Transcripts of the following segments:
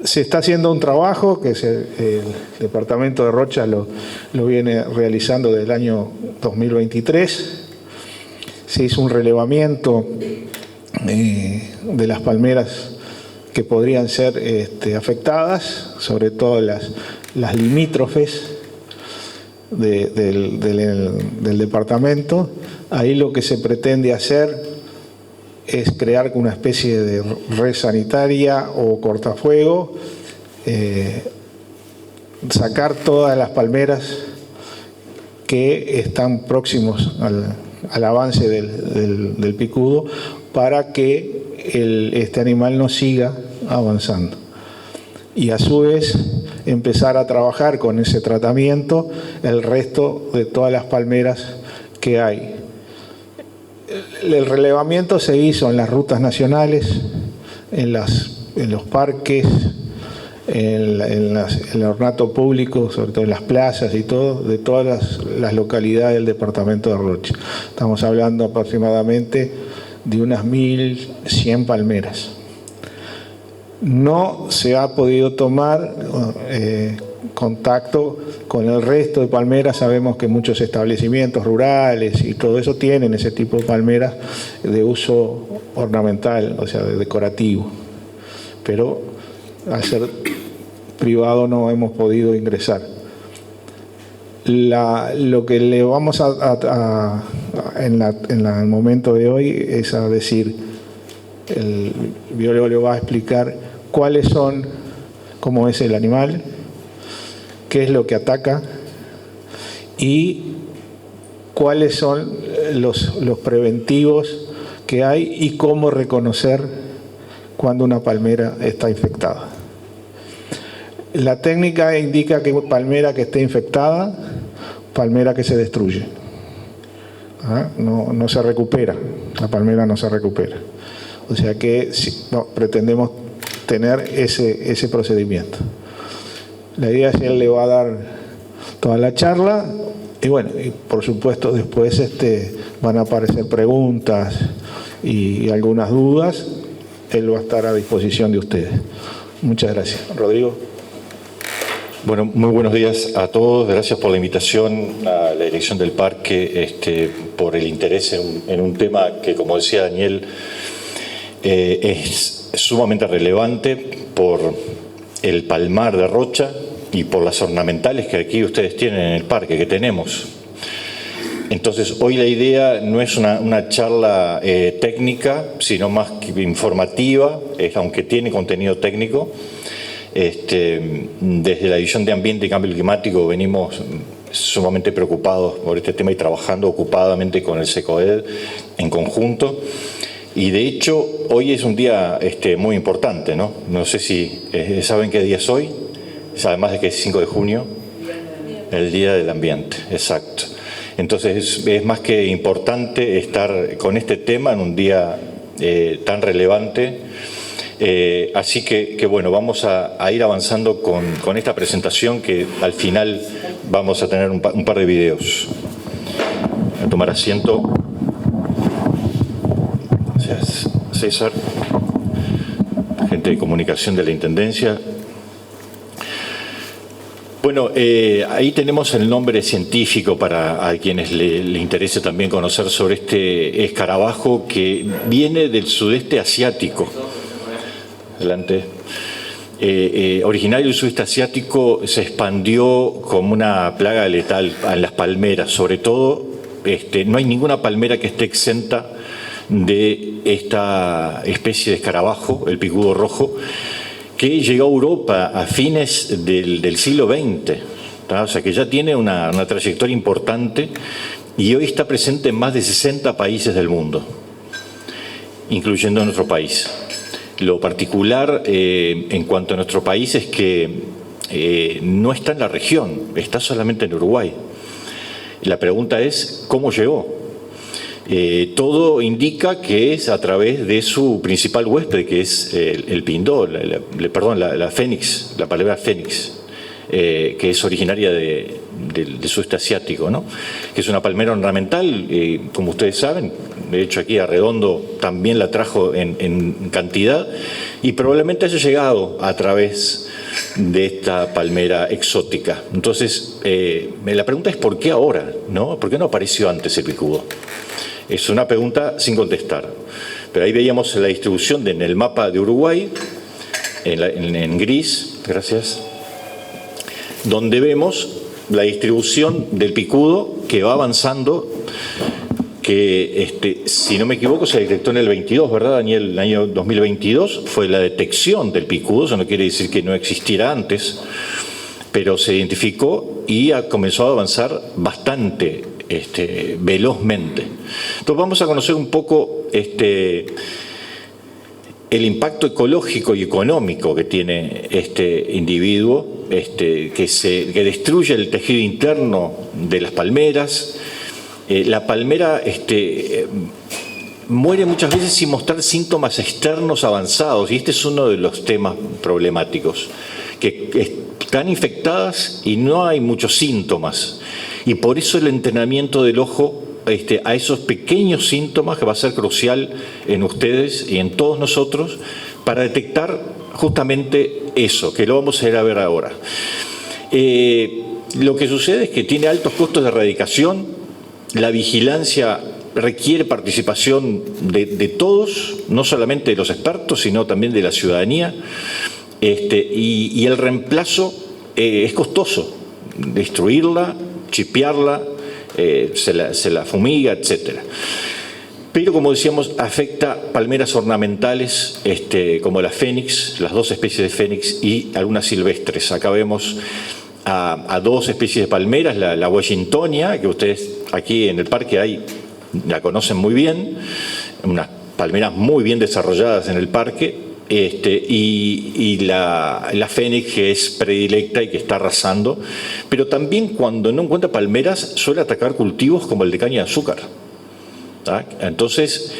Se está haciendo un trabajo que el departamento de Rocha lo viene realizando desde el año 2023. Se hizo un relevamiento de las palmeras que podrían ser afectadas, sobre todo las limítrofes del departamento. Ahí lo que se pretende hacer es crear una especie de red sanitaria o cortafuego, sacar todas las palmeras que están próximos al avance del picudo para que este animal no siga avanzando. Y a su vez empezar a trabajar con ese tratamiento el resto de todas las palmeras que hay. El relevamiento se hizo en las rutas nacionales, en los parques, en el ornato público, sobre todo en las plazas y todo, de todas las localidades del departamento de Rocha. Estamos hablando aproximadamente de unas 1.100 palmeras. No se ha podido tomar contacto con el resto de palmeras. Sabemos que muchos establecimientos rurales y todo eso tienen ese tipo de palmeras de uso ornamental, o sea, de decorativo. Pero al ser privado no hemos podido ingresar. Lo que le vamos en el momento de hoy es a decir, el biólogo le va a explicar cuáles son, cómo es el animal, qué es lo que ataca y cuáles son los preventivos que hay y cómo reconocer cuando una palmera está infectada. La técnica indica que palmera que esté infectada, palmera que se destruye. No se recupera, la palmera no se recupera. O sea que pretendemos tener ese procedimiento. La idea es que él le va a dar toda la charla y bueno, y por supuesto después van a aparecer preguntas y algunas dudas. Él va a estar a disposición de ustedes. Muchas gracias. Rodrigo. Bueno, muy buenos días a todos. Gracias por la invitación a la dirección del parque, por el interés en un tema que, como decía Daniel, es sumamente relevante por el palmar de Rocha y por las ornamentales que aquí ustedes tienen en el parque, que tenemos. Entonces, hoy la idea no es una charla técnica, sino más que informativa, aunque tiene contenido técnico. Desde la División de Ambiente y Cambio Climático venimos sumamente preocupados por este tema y trabajando ocupadamente con el SECOED en conjunto. Y de hecho, hoy es un día muy importante, ¿no? No sé si saben qué día es hoy, además de que es 5 de junio, el Día del Ambiente, exacto. Entonces es más que importante estar con este tema en un día tan relevante. Así que bueno, vamos a ir avanzando con esta presentación, que al final vamos a tener un par de videos. Voy a tomar asiento. Gracias, César. Gente de comunicación de la Intendencia. Bueno, ahí tenemos el nombre científico para a quienes le interese también conocer sobre este escarabajo que viene del sudeste asiático. Adelante. Originario del sudeste asiático, se expandió como una plaga letal en las palmeras. Sobre todo, no hay ninguna palmera que esté exenta de esta especie de escarabajo, el picudo rojo, que llegó a Europa a fines del siglo XX. O sea que ya tiene una trayectoria importante y hoy está presente en más de 60 países del mundo, incluyendo nuestro país. Lo particular en cuanto a nuestro país es que no está en la región, está solamente en Uruguay. La pregunta es, ¿cómo llegó? Todo indica que es a través de su principal huésped, que es el pindó, la fénix, la palabra fénix, que es originaria del sudeste asiático, ¿no? Que es una palmera ornamental, como ustedes saben, de hecho aquí Arredondo también la trajo en cantidad, y probablemente haya llegado a través de esta palmera exótica. Entonces, la pregunta es ¿por qué ahora? ¿No? ¿Por qué no apareció antes el picudo? Es una pregunta sin contestar. Pero ahí veíamos la distribución en el mapa de Uruguay, en gris, gracias, donde vemos la distribución del picudo que va avanzando, que si no me equivoco se detectó en el 22, ¿verdad, Daniel? El año 2022 fue la detección del picudo, eso no quiere decir que no existiera antes, pero se identificó y comenzó a avanzar bastante velozmente. Entonces vamos a conocer un poco el impacto ecológico y económico que tiene este individuo, que destruye el tejido interno de las palmeras. La palmera muere muchas veces sin mostrar síntomas externos avanzados, y este es uno de los temas problemáticos, que están infectadas y no hay muchos síntomas, y por eso el entrenamiento del ojo a esos pequeños síntomas que va a ser crucial en ustedes y en todos nosotros para detectar justamente eso, que lo vamos a ir a ver ahora. Lo que sucede es que tiene altos costos de erradicación, la vigilancia requiere participación de todos, no solamente de los expertos, sino también de la ciudadanía, y el reemplazo es costoso, destruirla, chipearla, se la fumiga, etc. Pero, como decíamos, afecta palmeras ornamentales como la fénix, las dos especies de fénix y algunas silvestres. Acá vemos a dos especies de palmeras, la washingtonia, que ustedes aquí en el parque la conocen muy bien, unas palmeras muy bien desarrolladas en el parque, y la fénix, que es predilecta y que está arrasando, pero también cuando no encuentra palmeras suele atacar cultivos como el de caña de azúcar. Entonces,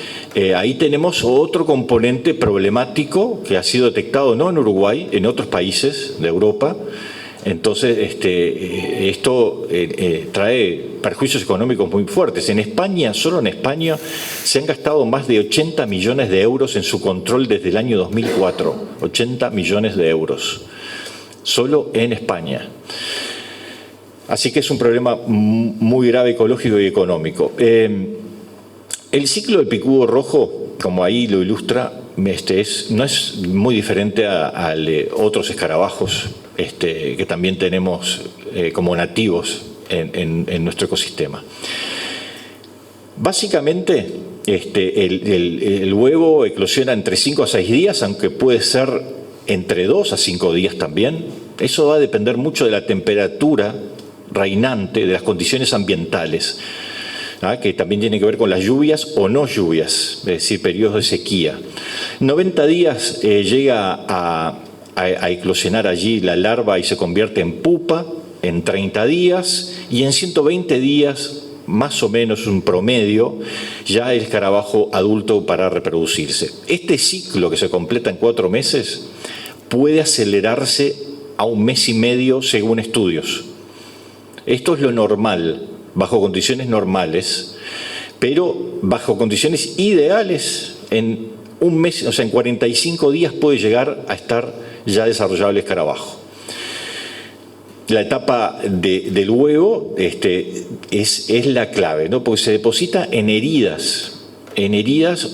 ahí tenemos otro componente problemático que ha sido detectado no en Uruguay, en otros países de Europa. Entonces, esto trae perjuicios económicos muy fuertes. En España, solo en España, se han gastado más de 80 millones de euros en su control desde el año 2004. 80 millones de euros, solo en España. Así que es un problema muy grave ecológico y económico. El ciclo del picudo rojo, como ahí lo ilustra, no es muy diferente al de otros escarabajos que también tenemos como nativos en nuestro ecosistema. Básicamente, el huevo eclosiona entre 5 a 6 días, aunque puede ser entre 2 a 5 días también. Eso va a depender mucho de la temperatura reinante, de las condiciones ambientales, que también tiene que ver con las lluvias o no lluvias, es decir, periodos de sequía. 90 días llega a eclosionar allí la larva y se convierte en pupa, en 30 días, y en 120 días, más o menos un promedio, ya el escarabajo adulto para reproducirse. Este ciclo, que se completa en 4 meses, puede acelerarse a 1 mes y medio según estudios. Esto es lo normal, bajo condiciones normales, pero bajo condiciones ideales, en 1 mes, o sea, en 45 días puede llegar a estar ya desarrollado el escarabajo. La etapa del huevo es la clave, ¿no? Porque se deposita en heridas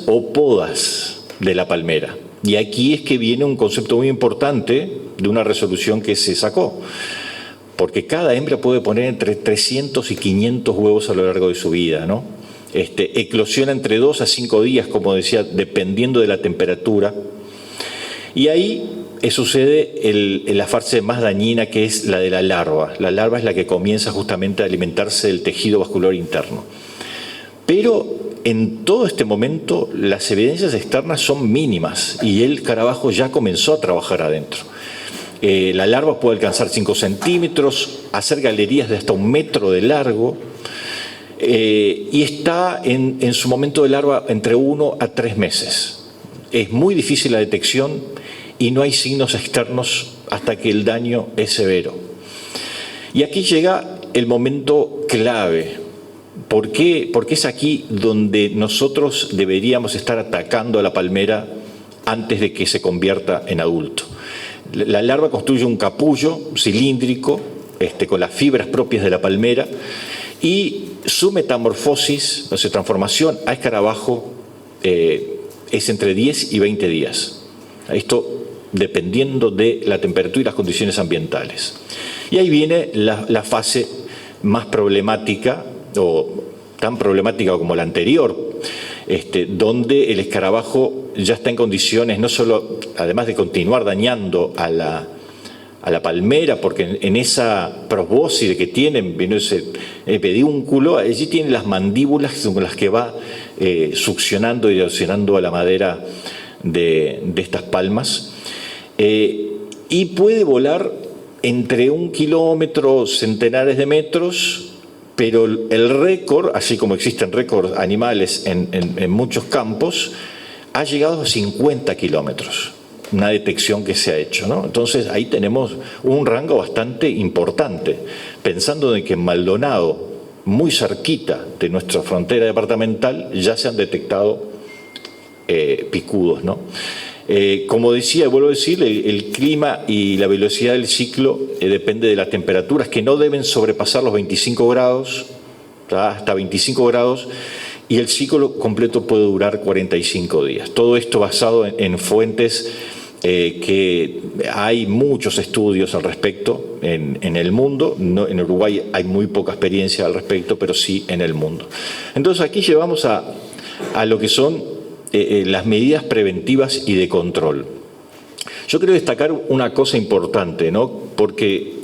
o podas de la palmera. Y aquí es que viene un concepto muy importante de una resolución que se sacó. Porque cada hembra puede poner entre 300 y 500 huevos a lo largo de su vida, ¿no? Eclosiona entre 2 a 5 días, como decía, dependiendo de la temperatura. Y ahí sucede la fase más dañina, que es la de la larva. La larva es la que comienza justamente a alimentarse del tejido vascular interno. Pero en todo este momento las evidencias externas son mínimas y el escarabajo ya comenzó a trabajar adentro. La larva puede alcanzar 5 centímetros, hacer galerías de hasta 1 metro de largo, y está en su momento de larva entre 1 a 3 meses. Es muy difícil la detección y no hay signos externos hasta que el daño es severo. Y aquí llega el momento clave ¿Por qué es aquí donde nosotros deberíamos estar atacando a la palmera antes de que se convierta en adulto? La larva construye un capullo cilíndrico con las fibras propias de la palmera y su metamorfosis, o sea, transformación a escarabajo es entre 10 y 20 días. Esto dependiendo de la temperatura y las condiciones ambientales. Y ahí viene la fase más problemática, o tan problemática como la anterior, donde el escarabajo ya está en condiciones, no solo, además de continuar dañando a la palmera, porque en esa probóscide que tienen, viene ese pedúnculo, allí tiene las mandíbulas con las que va succionando y erosionando a la madera de estas palmas, y puede volar entre 1 kilómetro, centenares de metros, pero el récord, así como existen récords animales en muchos campos, ha llegado a 50 kilómetros, una detección que se ha hecho, ¿no? Entonces ahí tenemos un rango bastante importante, pensando en que en Maldonado, muy cerquita de nuestra frontera departamental, ya se han detectado picudos, ¿no? Como decía, vuelvo a decir, el clima y la velocidad del ciclo depende de las temperaturas que no deben sobrepasar los 25 grados, hasta 25 grados, y el ciclo completo puede durar 45 días. Todo esto basado en fuentes que hay muchos estudios al respecto en el mundo. No, en Uruguay hay muy poca experiencia al respecto, pero sí en el mundo. Entonces aquí llevamos a lo que son las medidas preventivas y de control. Yo quiero destacar una cosa importante, ¿no? Porque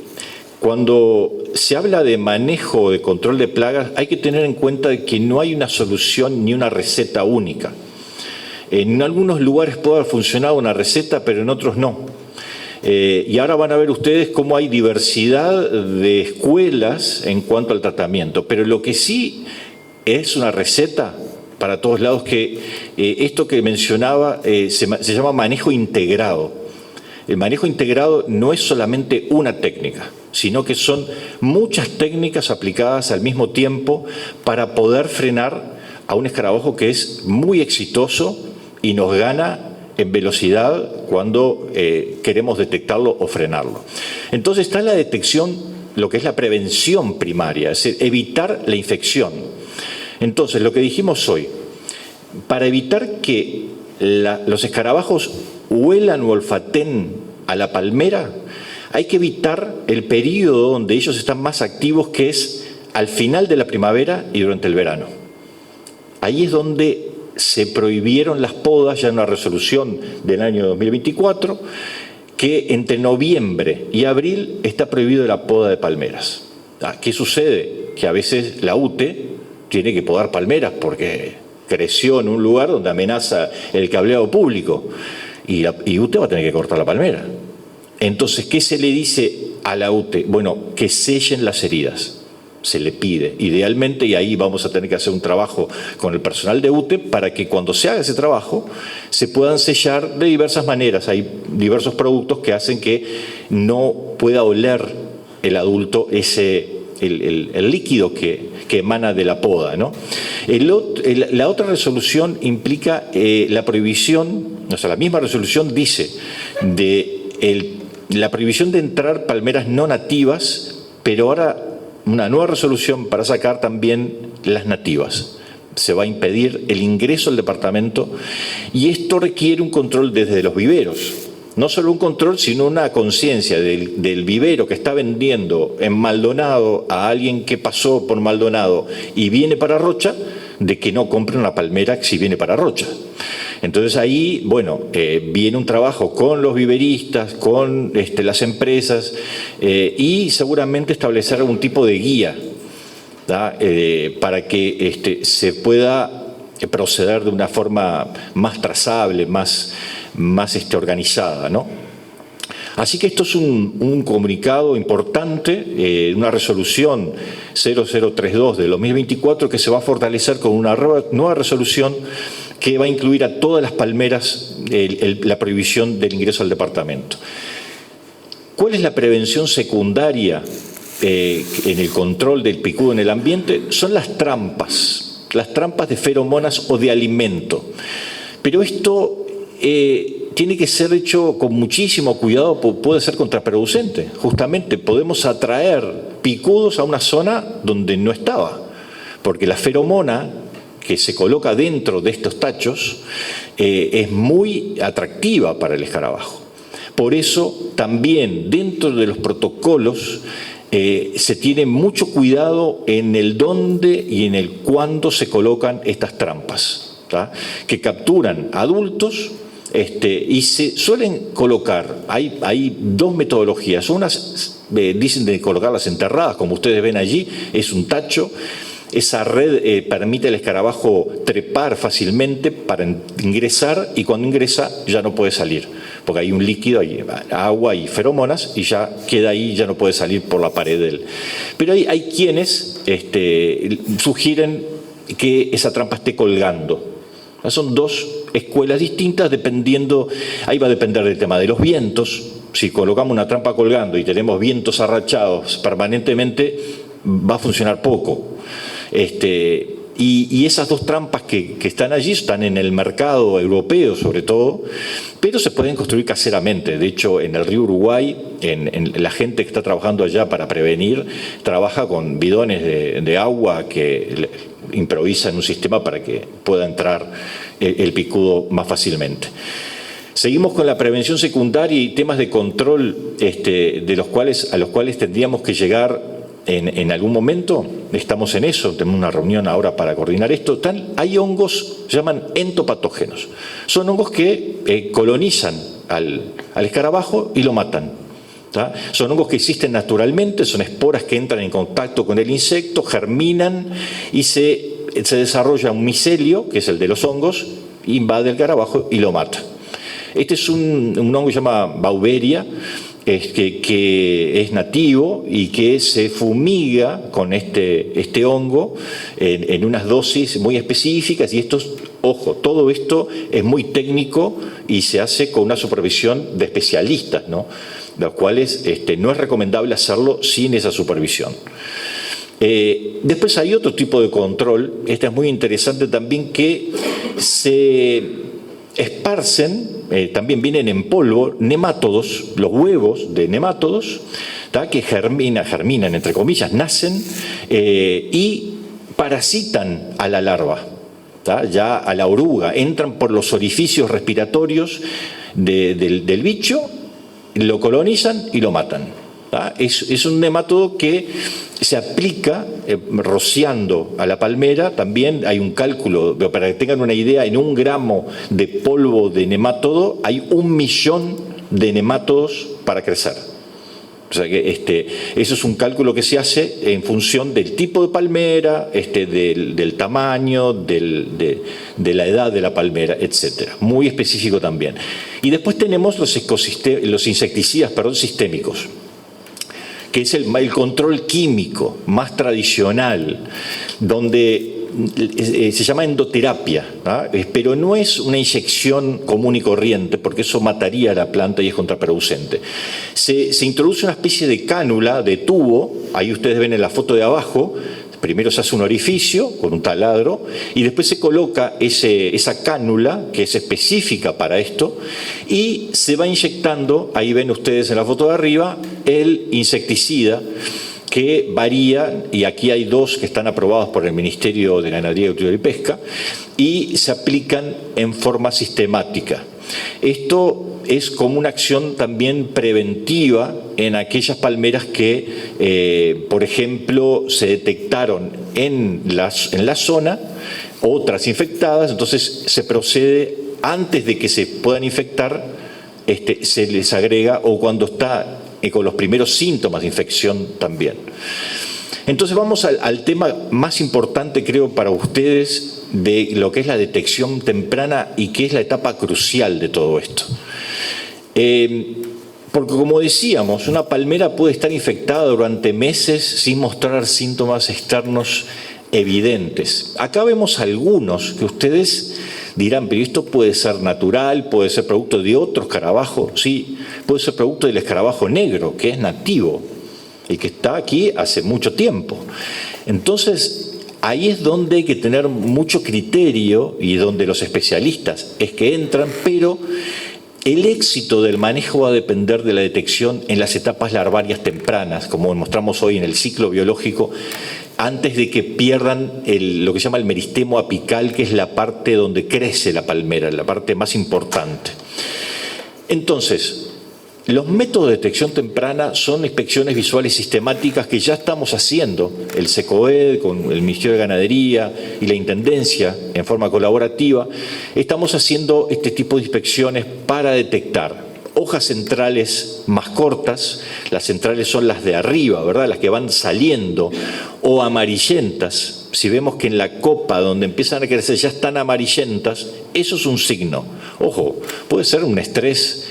cuando se habla de manejo, de control de plagas, hay que tener en cuenta que no hay una solución ni una receta única. En algunos lugares puede haber funcionado una receta, pero en otros no. Y ahora van a ver ustedes cómo hay diversidad de escuelas en cuanto al tratamiento. Pero lo que sí es una receta para todos lados, que esto que mencionaba se llama manejo integrado. El manejo integrado no es solamente una técnica, sino que son muchas técnicas aplicadas al mismo tiempo para poder frenar a un escarabajo que es muy exitoso y nos gana en velocidad cuando queremos detectarlo o frenarlo. Entonces está la detección, lo que es la prevención primaria, es decir, evitar la infección. Entonces, lo que dijimos hoy, para evitar que los escarabajos huelan o olfaten a la palmera, hay que evitar el periodo donde ellos están más activos, que es al final de la primavera y durante el verano. Ahí es donde se prohibieron las podas, ya en una resolución del año 2024, que entre noviembre y abril está prohibido la poda de palmeras. ¿Qué sucede? Que a veces la UTE tiene que podar palmeras porque creció en un lugar donde amenaza el cableado público y UTE va a tener que cortar la palmera. Entonces, ¿qué se le dice a la UTE? Bueno, que sellen las heridas. Se le pide, idealmente, y ahí vamos a tener que hacer un trabajo con el personal de UTE para que cuando se haga ese trabajo se puedan sellar de diversas maneras. Hay diversos productos que hacen que no pueda oler el adulto el líquido que emana de la poda, ¿no? La otra resolución implica la prohibición, o sea, la misma resolución dice la prohibición de entrar palmeras no nativas, pero ahora una nueva resolución para sacar también las nativas. Se va a impedir el ingreso al departamento y esto requiere un control desde los viveros. No solo un control, sino una conciencia del vivero que está vendiendo en Maldonado a alguien que pasó por Maldonado y viene para Rocha, de que no compre una palmera si viene para Rocha. Entonces ahí, bueno, viene un trabajo con los viveristas, con las empresas y seguramente establecer algún tipo de guía para que se pueda proceder de una forma más trazable, más organizada, ¿no? Así que esto es un comunicado importante, una resolución 0032 de 2024 que se va a fortalecer con una nueva resolución que va a incluir a todas las palmeras la prohibición del ingreso al departamento. ¿Cuál es la prevención secundaria en el control del picudo en el ambiente son las trampas de feromonas o de alimento. Pero esto tiene que ser hecho con muchísimo cuidado, puede ser contraproducente. Justamente podemos atraer picudos a una zona donde no estaba, porque la feromona que se coloca dentro de estos tachos es muy atractiva para el escarabajo. Por eso también dentro de los protocolos se tiene mucho cuidado en el dónde y en el cuándo se colocan estas trampas, ¿tá? Que capturan adultos y se suelen colocar, hay dos metodologías. Unas dicen de colocarlas enterradas, como ustedes ven allí, es un tacho. Esa red permite al escarabajo trepar fácilmente para ingresar, y cuando ingresa ya no puede salir, porque hay un líquido, hay agua y feromonas, y ya queda ahí, ya no puede salir por la pared Pero hay quienes sugieren que esa trampa esté colgando. Son dos escuelas distintas, dependiendo, ahí va a depender del tema de los vientos. Si colocamos una trampa colgando y tenemos vientos arrachados permanentemente, va a funcionar poco. Y esas dos trampas que están allí están en el mercado europeo sobre todo, pero se pueden construir caseramente. De hecho, en el río Uruguay, la gente que está trabajando allá para prevenir, trabaja con bidones de agua que improvisa en un sistema para que pueda entrar el picudo más fácilmente. Seguimos con la prevención secundaria y temas de control a los cuales tendríamos que llegar en algún momento. Estamos en eso, tenemos una reunión ahora para coordinar esto. Hay hongos, se llaman entopatógenos. Son hongos que colonizan al escarabajo y lo matan. ¿Tá? Son hongos que existen naturalmente, son esporas que entran en contacto con el insecto, germinan y se desarrolla un micelio, que es el de los hongos, invade el escarabajo y lo mata. Este es un hongo que se llama Bauberia, que es nativo y que se fumiga con este hongo en unas dosis muy específicas. Y todo esto es muy técnico y se hace con una supervisión de especialistas, ¿no? Los cuales no es recomendable hacerlo sin esa supervisión. Después hay otro tipo de control, es muy interesante también, que se esparcen, también vienen en polvo, nemátodos, los huevos de nemátodos, ¿tá? Que germinan, entre comillas, nacen y parasitan a la larva, ¿tá? Ya a la oruga, entran por los orificios respiratorios del bicho, lo colonizan y lo matan. ¿tá? Es un nemátodo que se aplica rociando a la palmera. También hay un cálculo, para que tengan una idea, en 1 gramo de polvo de nemátodo hay 1 millón de nemátodos para crecer. O sea que eso es un cálculo que se hace en función del tipo de palmera, del tamaño, de la edad de la palmera, etcétera. Muy específico también. Y después tenemos los insecticidas sistémicos, que es el control químico más tradicional, donde se llama endoterapia, ¿no? Pero no es una inyección común y corriente, porque eso mataría a la planta y es contraproducente. Se introduce una especie de cánula, de tubo, ahí ustedes ven en la foto de abajo. Primero se hace un orificio con un taladro y después se coloca esa cánula que es específica para esto y se va inyectando, ahí ven ustedes en la foto de arriba, el insecticida, que varía, y aquí hay 2 que están aprobados por el Ministerio de Ganadería, Agricultura y Pesca, y se aplican en forma sistemática. Esto es como una acción también preventiva en aquellas palmeras que, por ejemplo, se detectaron en la zona, otras infectadas. Entonces se procede, antes de que se puedan infectar, se les agrega, o cuando está con los primeros síntomas de infección también. Entonces vamos al tema más importante, creo, para ustedes, de lo que es la detección temprana y que es la etapa crucial de todo esto. Porque, como decíamos, una palmera puede estar infectada durante meses sin mostrar síntomas externos evidentes. Acá vemos algunos que ustedes dirán, pero esto puede ser natural, puede ser producto de otro escarabajo. Sí, puede ser producto del escarabajo negro, que es nativo. y que está aquí hace mucho tiempo. Entonces, ahí es donde hay que tener mucho criterio y donde los especialistas es que entran, pero el éxito del manejo va a depender de la detección en las etapas larvarias tempranas, como mostramos hoy en el ciclo biológico, antes de que pierdan lo que se llama el meristemo apical, que es la parte donde crece la palmera, la parte más importante. Entonces, los métodos de detección temprana son inspecciones visuales sistemáticas que ya estamos haciendo, el SECOED con el Ministerio de Ganadería y la Intendencia en forma colaborativa. Estamos haciendo este tipo de inspecciones para detectar hojas centrales más cortas, las centrales son las de arriba, ¿verdad?, las que van saliendo, o amarillentas. Si vemos que en la copa donde empiezan a crecer ya están amarillentas, eso es un signo. Ojo, puede ser un estrés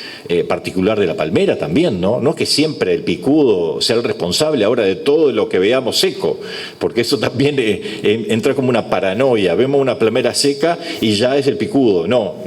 particular de la palmera también, ¿no? No que siempre el picudo sea el responsable ahora de todo lo que veamos seco, porque eso también entra como una paranoia. Vemos una palmera seca y ya es el picudo. No.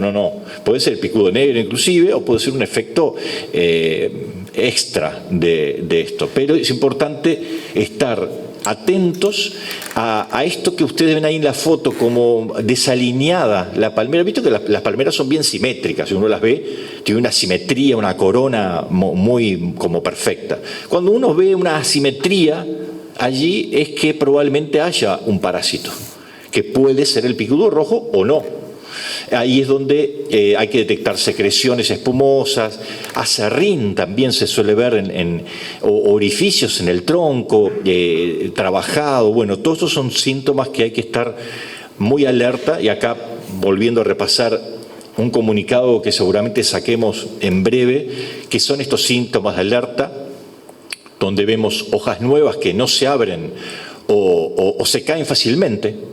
Puede ser el picudo negro inclusive, o puede ser un efecto extra de esto. Pero es importante estar atentos a esto que ustedes ven ahí en la foto, como desalineada la palmera. Visto que las palmeras son bien simétricas, si uno las ve, tiene una simetría, una corona muy como perfecta. Cuando uno ve una asimetría, allí es que probablemente haya un parásito, que puede ser el picudo rojo o no. Ahí es donde hay que detectar secreciones espumosas, aserrín también se suele ver o orificios en el tronco, trabajado. Bueno, todos estos son síntomas que hay que estar muy alerta. Y acá, volviendo a repasar un comunicado que seguramente saquemos en breve, que son estos síntomas de alerta, donde vemos hojas nuevas que no se abren o se caen fácilmente.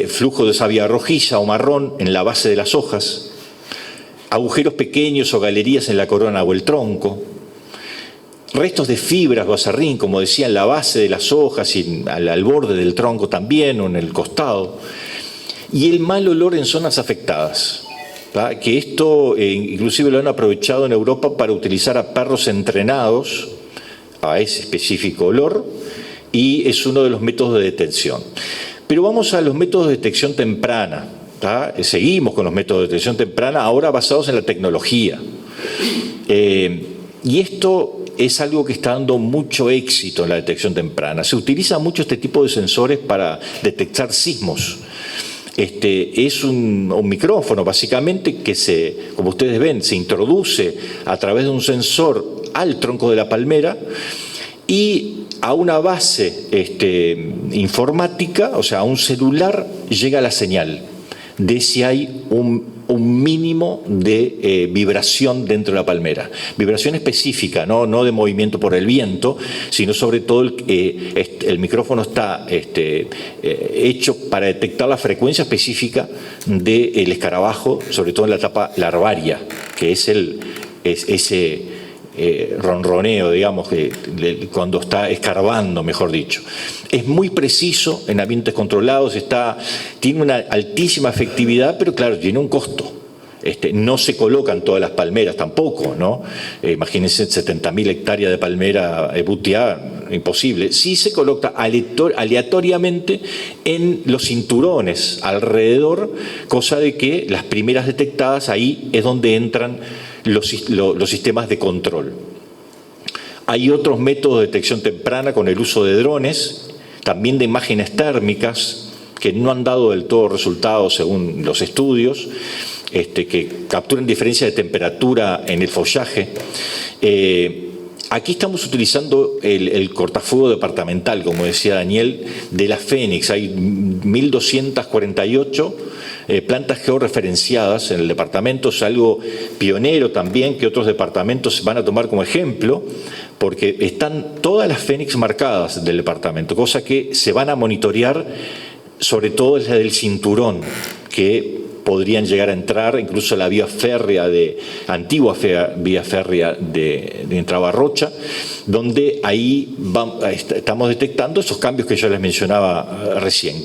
Flujo de savia rojiza o marrón en la base de las hojas, agujeros pequeños o galerías en la corona o el tronco, restos de fibras o aserrín, como decía, en la base de las hojas y al borde del tronco también o en el costado, y el mal olor en zonas afectadas. Que esto inclusive lo han aprovechado en Europa para utilizar a perros entrenados a ese específico olor, y es uno de los métodos de detención. Pero vamos a los métodos de detección temprana. Seguimos con los métodos de detección temprana, ahora basados en la tecnología. Y esto es algo que está dando mucho éxito en la detección temprana. Se utiliza mucho este tipo de sensores para detectar sismos. Es un micrófono, básicamente, que como ustedes ven, se introduce a través de un sensor al tronco de la palmera y a una base informática, o sea, a un celular, llega la señal de si hay un mínimo de vibración dentro de la palmera. Vibración específica, no de movimiento por el viento, sino sobre todo el micrófono está hecho para detectar la frecuencia específica del escarabajo, sobre todo en la etapa larvaria, que es ese ronroneo, digamos, cuando está escarbando, mejor dicho. Es muy preciso en ambientes controlados, tiene una altísima efectividad, pero claro, tiene un costo. No se colocan todas las palmeras tampoco, ¿no? Imagínense 70.000 hectáreas de palmera butiá, imposible. Sí se coloca aleatoriamente en los cinturones alrededor, cosa de que las primeras detectadas ahí es donde entran los sistemas de control. Hay otros métodos de detección temprana con el uso de drones, también de imágenes térmicas, que no han dado del todo resultados según los estudios, que capturan diferencia de temperatura en el follaje. Aquí estamos utilizando el cortafuego departamental, como decía Daniel, de la Fénix. Hay 1.248 plantas georreferenciadas en el departamento. Es algo pionero también que otros departamentos van a tomar como ejemplo, porque están todas las Fénix marcadas del departamento, cosa que se van a monitorear, sobre todo la del cinturón, que podrían llegar a entrar, incluso la vía férrea antigua vía férrea de Entrabarrocha, donde ahí estamos detectando esos cambios que yo les mencionaba recién.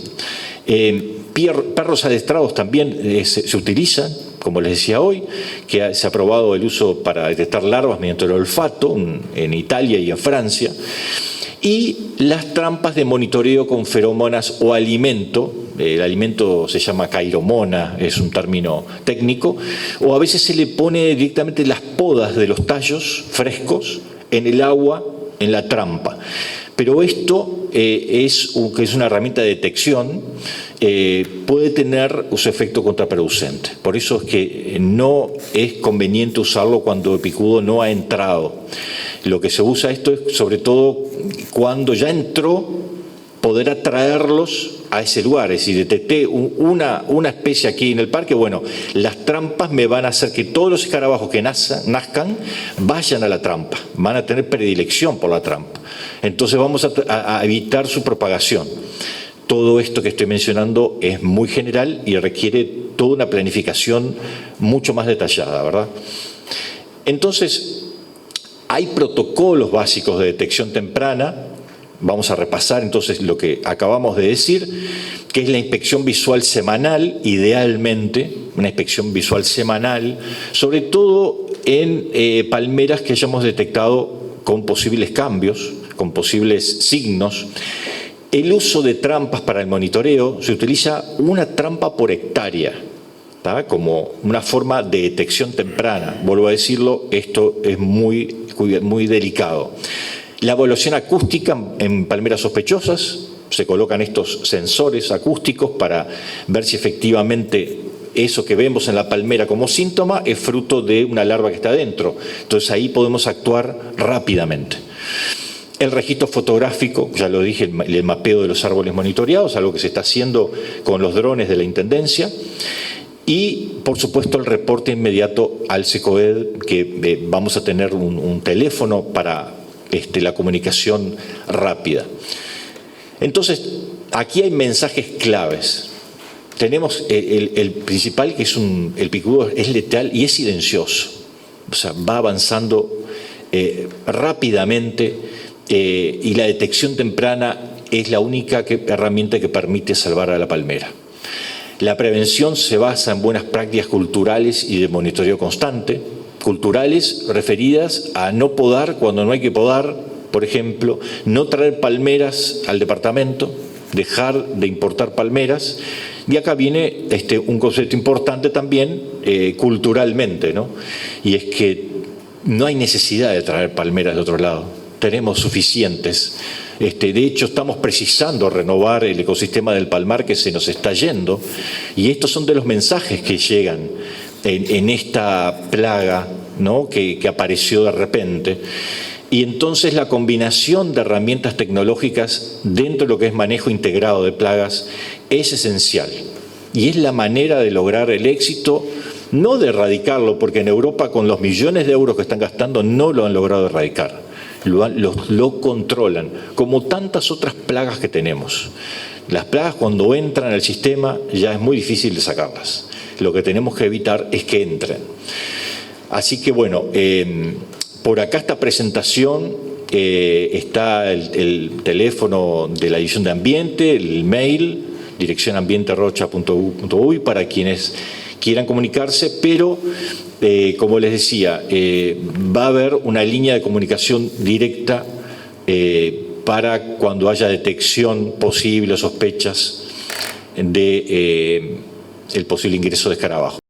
perros adestrados también se utilizan, como les decía hoy, que se ha probado el uso para detectar larvas mediante el olfato en Italia y en Francia. Y las trampas de monitoreo con feromonas o alimento. El alimento se llama cairomona, es un término técnico, o a veces se le pone directamente las podas de los tallos frescos en el agua, en la trampa. Pero esto que es una herramienta de detección, puede tener su efecto contraproducente. Por eso es que no es conveniente usarlo cuando el picudo no ha entrado. Lo que se usa esto es sobre todo cuando ya entró, poder atraerlos a ese lugar. Es decir, detecté una especie aquí en el parque, bueno, las trampas me van a hacer que todos los escarabajos que nazcan vayan a la trampa, van a tener predilección por la trampa. Entonces vamos a evitar su propagación. Todo esto que estoy mencionando es muy general y requiere toda una planificación mucho más detallada, ¿verdad? Entonces, hay protocolos básicos de detección temprana. Vamos a repasar entonces lo que acabamos de decir, que es la inspección visual semanal, idealmente, una inspección visual semanal, sobre todo en palmeras que hayamos detectado con posibles cambios, con posibles signos. El uso de trampas para el monitoreo, se utiliza una trampa por hectárea, ¿tá? Como una forma de detección temprana. Vuelvo a decirlo, esto es muy delicado. La evaluación acústica en palmeras sospechosas, se colocan estos sensores acústicos para ver si efectivamente eso que vemos en la palmera como síntoma es fruto de una larva que está adentro. Entonces ahí podemos actuar rápidamente. El registro fotográfico, ya lo dije, el mapeo de los árboles monitoreados, algo que se está haciendo con los drones de la Intendencia. Y, por supuesto, el reporte inmediato al SECOED, que vamos a tener un teléfono para la comunicación rápida. Entonces, aquí hay mensajes claves. Tenemos el principal, que es el picudo es letal y es silencioso. O sea, va avanzando rápidamente y la detección temprana es la única herramienta que permite salvar a la palmera. La prevención se basa en buenas prácticas culturales y de monitoreo constante. Culturales referidas a no podar cuando no hay que podar, por ejemplo, no traer palmeras al departamento, dejar de importar palmeras. Y acá viene un concepto importante también culturalmente, ¿no? Y es que no hay necesidad de traer palmeras de otro lado, tenemos suficientes. De hecho, estamos precisando renovar el ecosistema del palmar que se nos está yendo, y estos son de los mensajes que llegan en esta plaga, ¿no? que apareció de repente. Y entonces la combinación de herramientas tecnológicas dentro de lo que es manejo integrado de plagas es esencial. Y es la manera de lograr el éxito, no de erradicarlo, porque en Europa con los millones de euros que están gastando no lo han logrado erradicar. Lo controlan, como tantas otras plagas que tenemos. Las plagas cuando entran al sistema ya es muy difícil de sacarlas. Lo que tenemos que evitar es que entren. Así que bueno, por acá esta presentación está el teléfono de la División de Ambiente, el mail, direccionambienterocha.uy para quienes quieran comunicarse, pero como les decía, va a haber una línea de comunicación directa para cuando haya detección posible o sospechas de el posible ingreso de escarabajos.